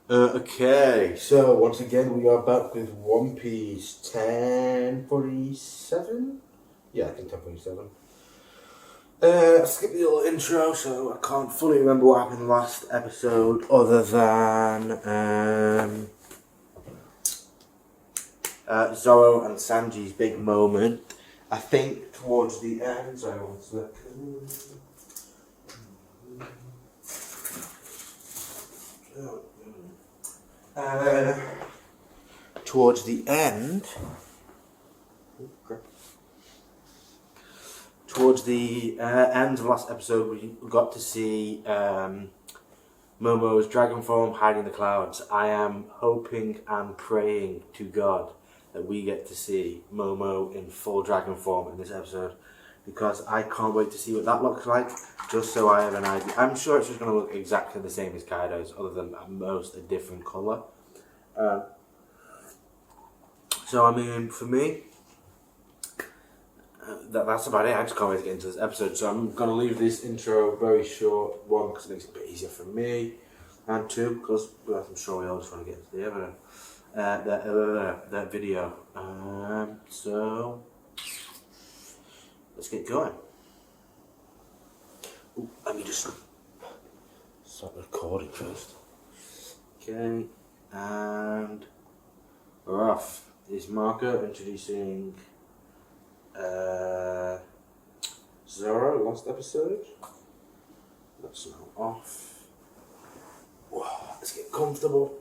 Okay, so once again we are back with One Piece 1047? Yeah, I think 1047. Skip the little intro, so I can't fully remember what happened last episode other than Zoro and Sanji's big moment. I think towards the end, sorry, one second. Towards the end, end of last episode, we got to see Momo's dragon form hiding in the clouds. I am hoping and praying to God that we get to see Momo in full dragon form in this episode, because I can't wait to see what that looks like, just so I have an idea. I'm sure it's just going to look exactly the same as Kaido's, other than at most a different colour. So, I mean, for me, that's about it. I just can't wait to get into this episode. So I'm going to leave this intro very short. One, because it makes it a bit easier for me. And two, because I'm sure we all just want to get into the video. So, let's get going. Ooh, let me just start recording first. Okay, and we're off. Is Marco introducing Zoro last episode? That's now off. Whoa, let's get comfortable.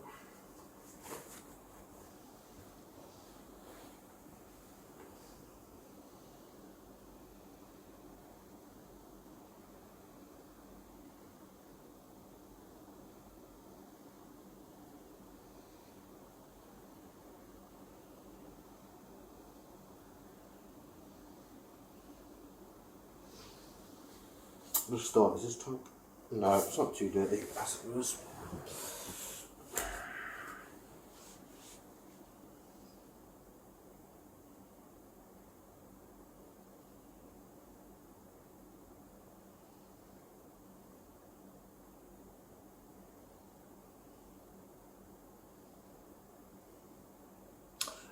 Let's start. Is this top? No, it's not too dirty as it was.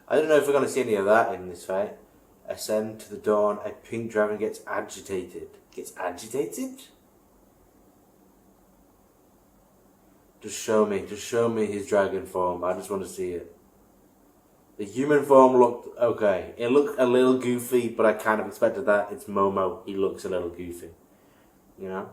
I don't know if we're going to see any of that in this fight. Ascend to the dawn, a pink dragon gets agitated. Gets agitated? Just show me his dragon form. I just want to see it. The human form looked okay. It looked a little goofy, but I kind of expected that. It's Momo. He looks a little goofy. You know?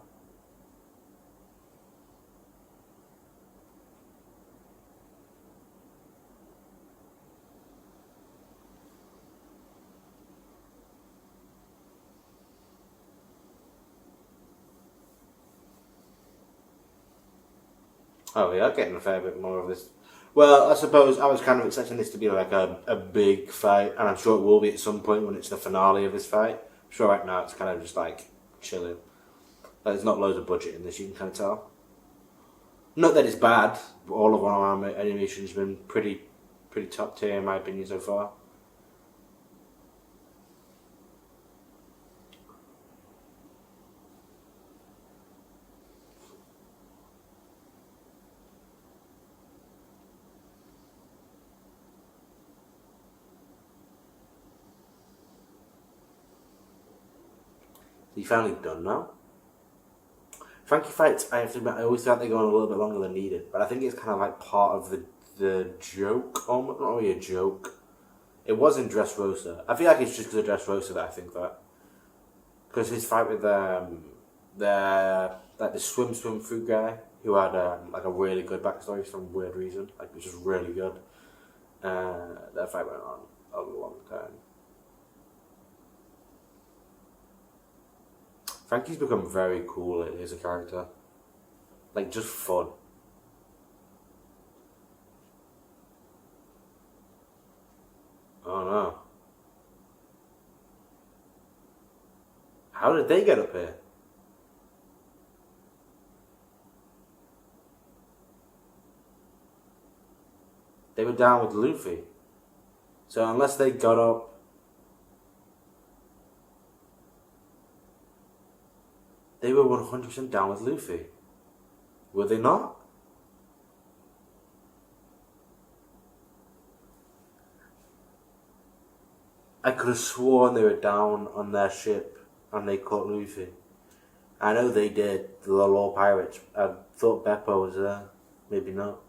Oh, we are getting a fair bit more of this. Well, I suppose I was kind of expecting this to be like a big fight, and I'm sure it will be at some point when it's the finale of this fight. I'm sure right now it's kind of just like chilling. Like, there's not loads of budget in this, you can kind of tell. Not that it's bad, but all of our animation's been pretty top tier in my opinion so far. You finally done now? Frankie fights, I have to admit, I always thought they go on a little bit longer than needed, but I think it's kind of like part of the joke, almost, not really a joke. It was in Dressrosa. I feel like it's just because of Dressrosa that I think that. Because his fight with the swim fruit guy, who had like a really good backstory for some weird reason, like it was just really good. That fight went on a long time. Frankie's become very cool lately as a character. Like, just fun. Oh no. How did they get up here? They were down with Luffy. So unless they got up... They were 100% down with Luffy. Were they not? I could have sworn they were down on their ship and they caught Luffy. I know they did, the Law Pirates. I thought Beppo was there. Maybe not.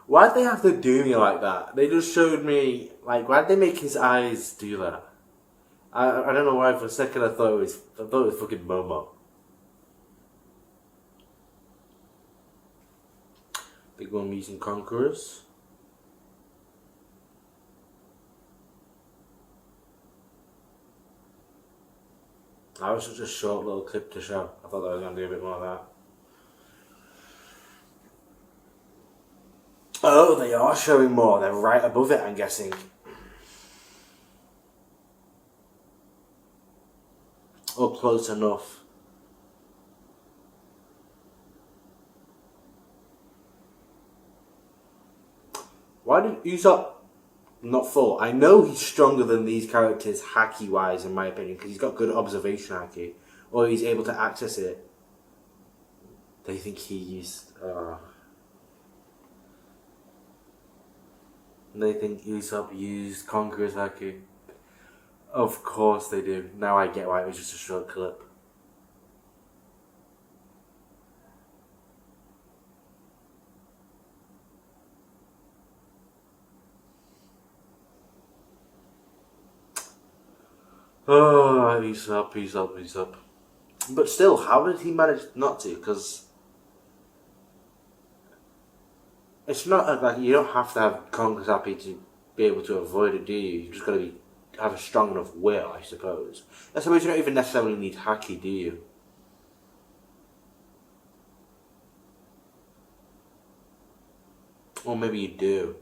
Why'd they have to do me like that? They just showed me, like, why'd they make his eyes do that? I don't know why, for a second I thought it was fucking Momo. Big Mom using Conquerors. That was such a short little clip to show. I thought I was going to do a bit more of that. Oh, they are showing more. They're right above it, I'm guessing. Or close enough. Why did Usopp not fall? I know he's stronger than these characters haki-wise, in my opinion, because he's got good observation haki. Or he's able to access it. They think he used... They think Usopp used Conqueror's haki. Of course they do. Now I get why it was just a short clip. Oh, Usopp. But still, how did he manage not to? Because it's not like you don't have to have Conqueror's haki to be able to avoid it, do you? You just got to have a strong enough will, I suppose. I suppose you don't even necessarily need haki, do you? Or maybe you do.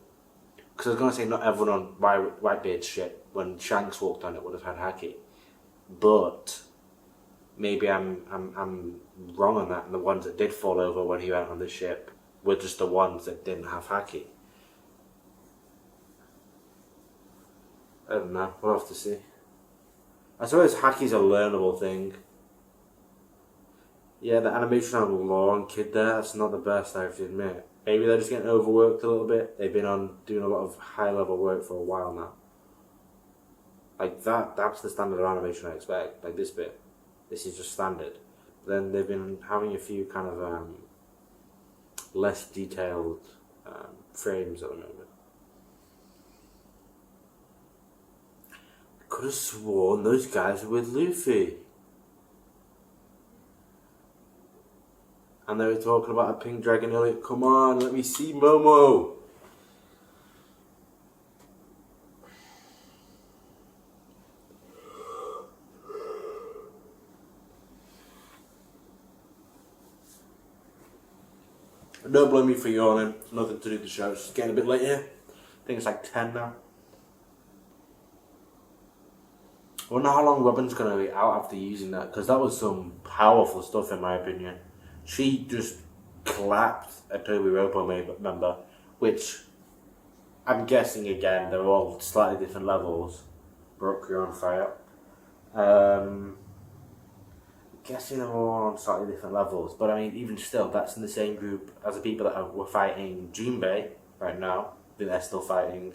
Because I was going to say not everyone on Whitebeard's ship, when Shanks walked on it, would have had haki. But maybe I'm wrong on that, and the ones that did fall over when he went on the ship were just the ones that didn't have haki. I don't know, we'll have to see. I suppose haki's a learnable thing. Yeah, the animation on Law and Kid there, that's not the best, I have to admit. Maybe they're just getting overworked a little bit. They've been on doing a lot of high level work for a while now. Like that's the standard of animation I expect. Like this bit. This is just standard. Then they've been having a few kind of less detailed frames at the moment. I could have sworn those guys were with Luffy. And they were talking about a pink dragon earlier. Come on, let me see Momo. Don't blame me for yawning. Nothing to do with the show. It's just getting a bit late here. I think it's like 10 now. I wonder how long Robin's going to be out after using that. Because that was some powerful stuff in my opinion. She just clapped a Toby Ropo member. Which, I'm guessing again, they're all slightly different levels. Broke, you're on fire. Guessing they're all on slightly different levels, but I mean, even still, that's in the same group as the people that were fighting Jinbei right now. I think they're still fighting,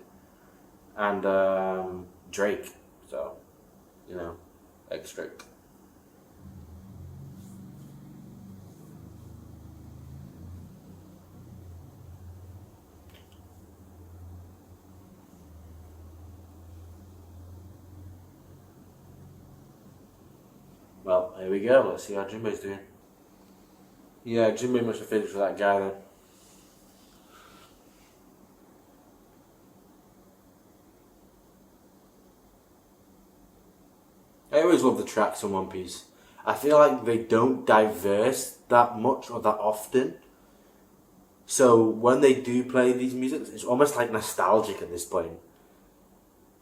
and Drake. So, you know, extra. Well, here we go. Let's see how Jinbei's doing. Yeah, Jinbei must have finished with that guy then. I always love the tracks in One Piece. I feel like they don't diverse that much or that often. So when they do play these musics, it's almost like nostalgic at this point.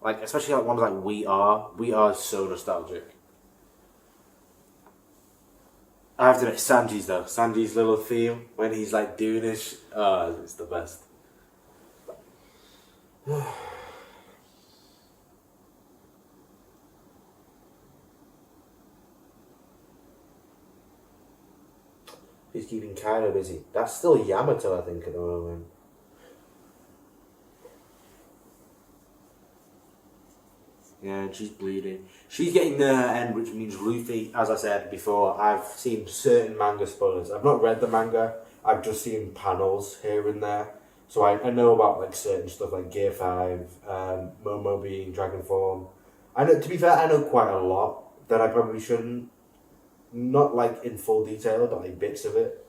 Like, especially like ones like We Are. We Are is so nostalgic. I have to admit, Sanji's though. Sanji's little theme when he's like doing this, it's the best. He's keeping Kaido busy. That's still Yamato, I think, at the moment. Yeah, and she's bleeding. She's getting the end, which means Luffy, as I said before, I've seen certain manga spoilers. I've not read the manga, I've just seen panels here and there. So I know about like certain stuff like Gear 5, Momo being Dragon Form. I know, to be fair, I know quite a lot that I probably shouldn't. Not like in full detail, but like bits of it.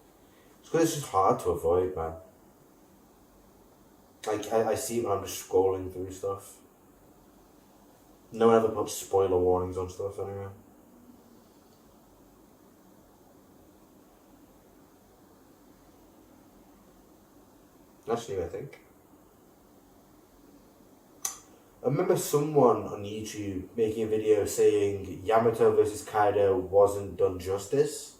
It's because it's just hard to avoid, man. Like, I see it when I'm just scrolling through stuff. No one ever puts spoiler warnings on stuff anyway. That's new, I think. I remember someone on YouTube making a video saying Yamato versus Kaido wasn't done justice.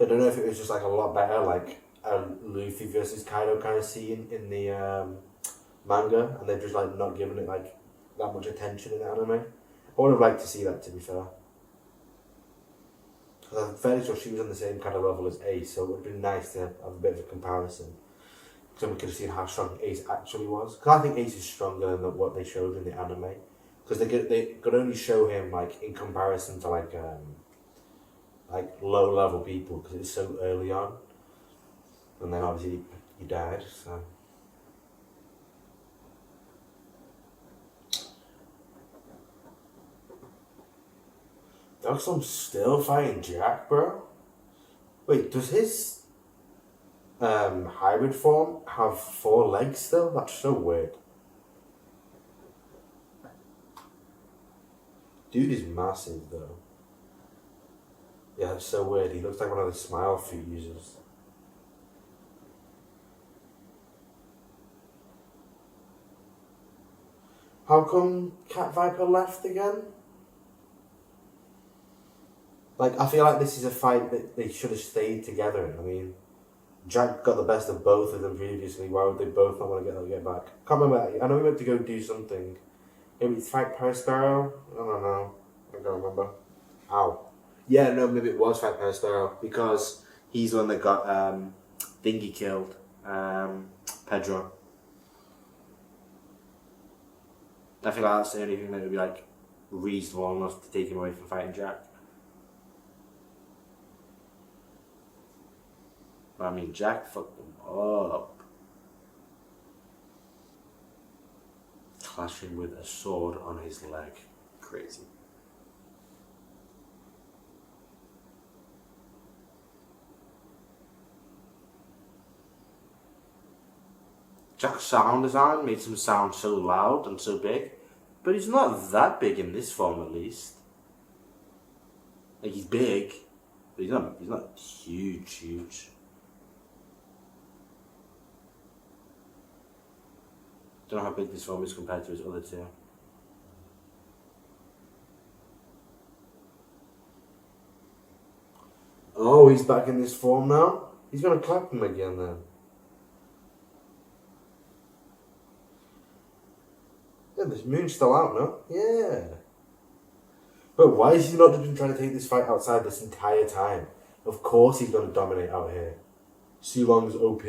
I don't know if it was just like a lot better, like a Luffy versus Kaido kind of scene in the manga, and they've just like not given it like that much attention in the anime. I would have liked to see that, to be fair. Because I'm fairly sure she was on the same kind of level as Ace, so it would have been nice to have a bit of a comparison. So we could have seen how strong Ace actually was. Because I think Ace is stronger than what they showed in the anime. Because they could only show him like in comparison to like low level people because it's so early on. And then obviously he died, so. Darkstorm's still fighting Jack, bro? Wait, does his hybrid form have 4 legs still? That's so weird. Dude is massive though. Yeah, that's so weird. He looks like one of the Smile Feet users. How come Cat Viper left again? Like, I feel like this is a fight that they should have stayed together. I mean, Jack got the best of both of them previously. Why would they both not want to get back? Can't remember. I know we went to go do something. Maybe it's fight Perisparrow? I don't know. I don't remember. Ow. Yeah, no, maybe it was fight Perisparrow because he's the one that got Thingy killed. Pedro. I feel like that's the only thing that would be like reasonable enough to take him away from fighting Jack. But I mean, Jack fucked them up. Clashing with a sword on his leg. Crazy. Jack's sound design makes him sound so loud and so big, but he's not that big in this form at least. Like, he's big, but he's not huge. Don't know how big this form is compared to his other two. Oh, he's back in this form now? He's gonna clap him again then. Yeah, this Moon's still out, no? Yeah. But why has he not been trying to take this fight outside this entire time? Of course he's gonna dominate out here. Sulong's OP.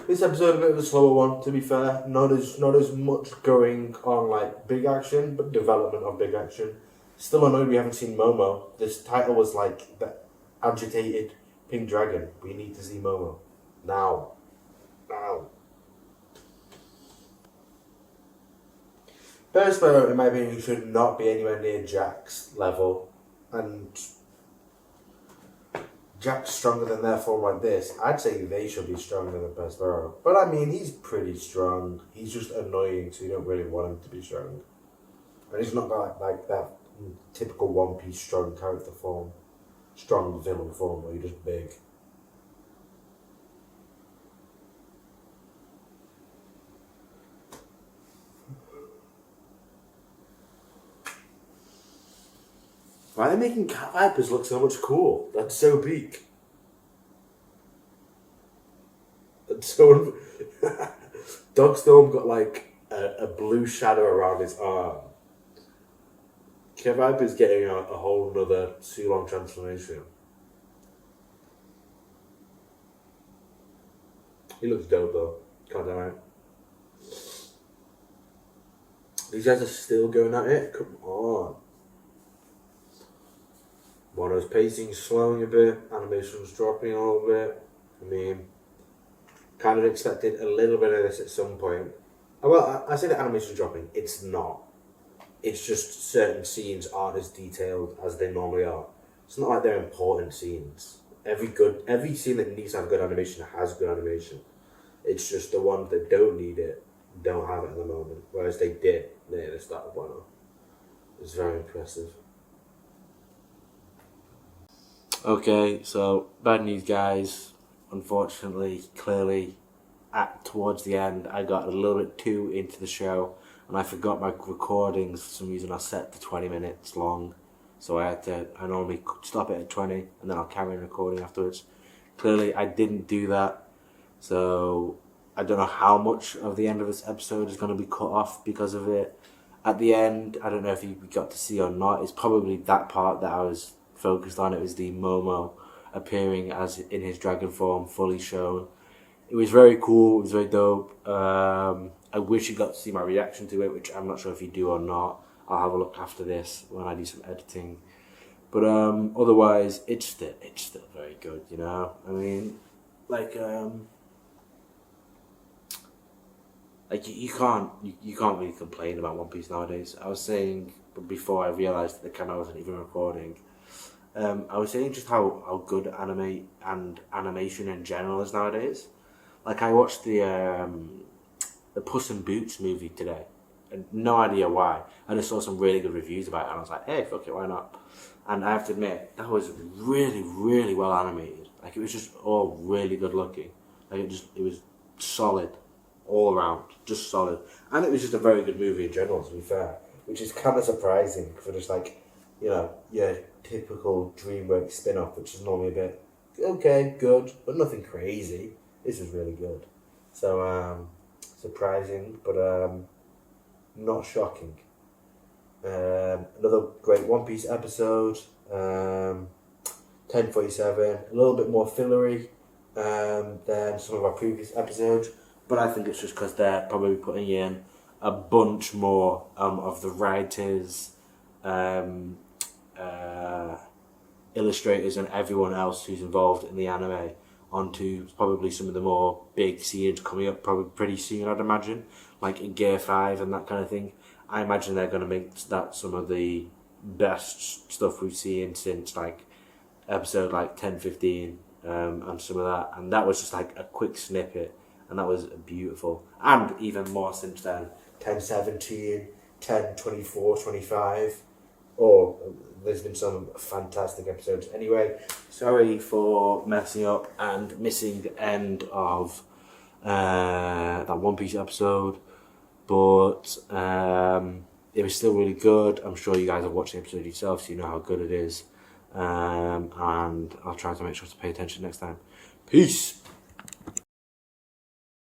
This episode a bit of a slower one, to be fair. Not as much going on like big action, but development of big action. Still annoyed we haven't seen Momo. This title was like the agitated pink dragon. We need to see Momo now. Perisparrow, in my opinion, should not be anywhere near Jack's level, and Jack's stronger than their form like this. I'd say they should be stronger than Perisparrow. But I mean, he's pretty strong. He's just annoying, so you don't really want him to be strong. And he's not like that typical One Piece strong character form. Strong villain form where you're just big. Why are they making Cat Vipers look so much cool? That's so peak. so Dogstorm got like a blue shadow around his arm. Kevib is getting a whole nother Sulong transformation. He looks dope though. Can't deny it. These guys are still going at it. Come on. Mono's pacing slowing a bit. Animation's dropping a little bit. I mean, kind of expected a little bit of this at some point. Well, I say the animation's dropping. It's not. It's just certain scenes aren't as detailed as they normally are. It's not like they're important scenes. Every scene that needs to have good animation has good animation. It's just the ones that don't need it don't have it at the moment. Whereas they did near the start of Wano. It's very impressive. Okay, so bad news, guys. Unfortunately, clearly, towards the end, I got a little bit too into the show, and I forgot my recordings. For some reason, I set to 20 minutes long, so I normally stop it at 20, and then I'll carry on recording afterwards. Clearly, I didn't do that, so I don't know how much of the end of this episode is going to be cut off because of it. At the end, I don't know if you got to see or not. It's probably that part that I was focused on. It was the Momo appearing as in his dragon form, fully shown. It was very cool. It was very dope. I wish you got to see my reaction to it, which I'm not sure if you do or not. I'll have a look after this when I do some editing. But otherwise, it's still very good. You know, I mean, like you can't really complain about One Piece nowadays. I was saying before I realised that the camera wasn't even recording. I was saying just how good anime and animation in general is nowadays. Like I watched the Puss in Boots movie today, and no idea why. I just saw some really good reviews about it, and I was like, hey, fuck it, why not? And I have to admit, that was really, really well animated. Like it was just all really good looking. Like it was solid all around, just solid. And it was just a very good movie in general, to be fair, which is kind of surprising for just like, you know, your typical DreamWorks spin-off, which is normally a bit okay, good, but nothing crazy. This is really good. So surprising, but not shocking. Another great One Piece episode. 1047, a little bit more fillery than some of our previous episodes, but I think it's just because they're probably putting in a bunch more of the writers, illustrators and everyone else who's involved in the anime onto probably some of the more big scenes coming up probably pretty soon, I'd imagine, like in Gear 5 and that kind of thing. I imagine they're going to make that some of the best stuff we've seen since like episode like 1015 and some of that, and that was just like a quick snippet, and that was beautiful. And even more since then, 1017, 1024, 25. Oh, there's been some fantastic episodes. Anyway, sorry for messing up and missing the end of that One Piece episode, but it was still really good. I'm sure you guys have watched the episode yourself, so you know how good it is. And I'll try to make sure to pay attention next time. Peace!